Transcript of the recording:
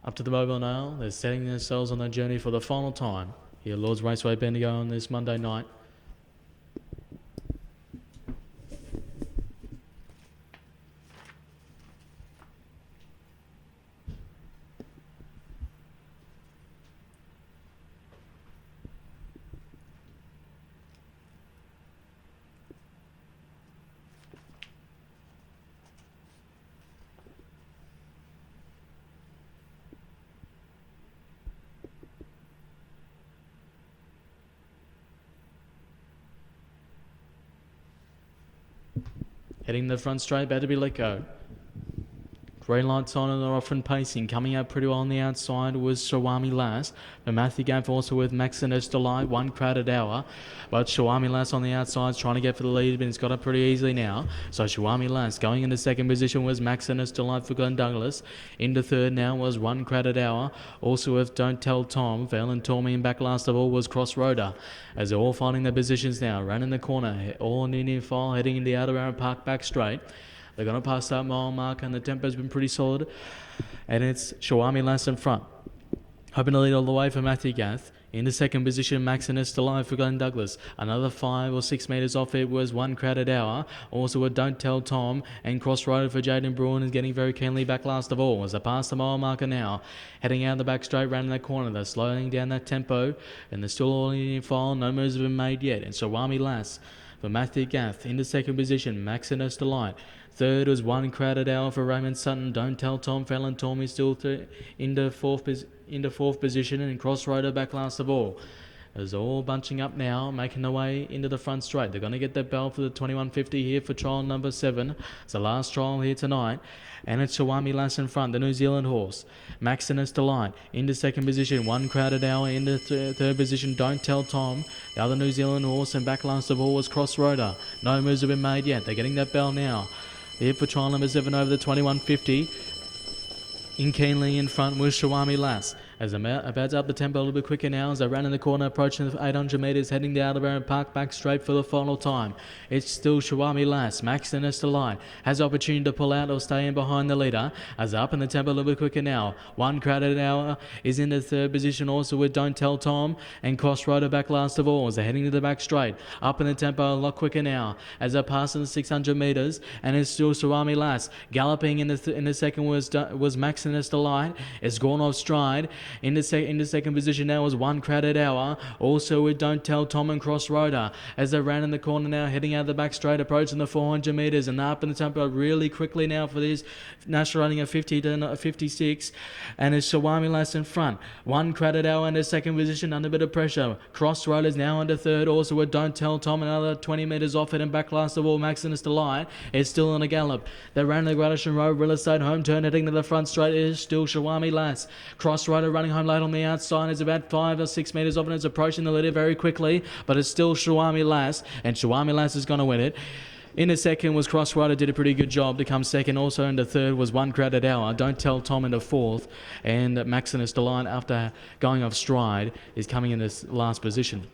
Up to the mobile now. They're setting themselves on their journey for the final time here, Lord's Raceway Bendigo, on this Monday night. Heading the front straight, better be let go. Green lights on and they're off and pacing. Coming out pretty well on the outside was Shawami Lass. But Matthew Gaff also with Maximus Delight, 1 crowded hour. But Shawami Lass on the outside trying to get for the lead, but it's got it pretty easily now. So Shawami Lass going into second position was Maximus Delight for Glenn Douglas. Into third now was 1 crowded hour. Also with Don't Tell Tom, Valen Tormy, and back last of all was Crossroader. As they're all finding their positions now, run in the corner, all in file, heading into the outer Aaron Park back straight. They're going to pass that mile mark and the tempo's been pretty solid. And it's Shawami Lass in front. Hoping to lead all the way for Matthew Gath. Into second position, Maximus Delight for Glenn Douglas. Another 5 or 6 metres off it was 1 crowded hour. Also a Don't Tell Tom, and Crossroader for Jaden Bruin is getting very keenly back last of all as they pass the mile marker now. Heading out the back straight, round in that corner. They're slowing down that tempo and they're still all in file. No moves have been made yet. And Shawami Lass for Matthew Gath into second position, Maximus Delight. Third was 1 crowded hour for Raymond Sutton. Don't Tell Tom, Fallon Tormy still into fourth position, and Crossroader back last of all. As all bunching up now, making their way into the front straight. They're going to get their bell for the 2150 here for trial number 7. It's the last trial here tonight. And it's Shawami Lass in front, the New Zealand horse. Maximus Delight into second position. 1 crowded hour into third position. Don't Tell Tom, the other New Zealand horse. And back last of all was Crossroader. No moves have been made yet. They're getting that bell now. Here for trial number 7 over the 2150. In keenly in front was Shawami Lass. As they're about to up the tempo a little bit quicker now as they ran in the corner, approaching the 800 metres, heading down to Aaron Park, back straight for the final time. It's still Shawami Lass. Maximus Delight has opportunity to pull out or stay in behind the leader. As they're up in the tempo a little bit quicker now. 1 crowded hour is in the third position also with Don't Tell Tom, and Crossroader back last of all as they're heading to the back straight. Up in the tempo a lot quicker now as they're passing the 600 metres, and it's still Shawami Lass. Galloping in the second was Maximus Delight. It's gone off stride. In the second position now was 1 crowded hour. Also with Don't Tell Tom and Crossroader as they ran in the corner now, heading out the back straight, approaching the 400 metres, and they're up in the tempo really quickly now for this national running of 50 to 56. And it's Shawami Lass in front. 1 crowded hour in the second position under a bit of pressure. Crossroader's now under third. Also with Don't Tell Tom, another 20 metres off it, and back last of all Maximus Delight is still on a gallop. They ran the Gradiston Road Real Estate home turn, heading to the front straight. It is still Shawami Lass. Crossroader running home late on the outside is about 5 or 6 metres off, and it's approaching the leader very quickly, but it's still Shawami Lass, and Shawami Lass is going to win it. In the second was Crossroader, did a pretty good job to come second. Also into third was 1 crowded hour. Don't Tell Tom into fourth, and Maximus Delight, after going off stride, is coming in this last position.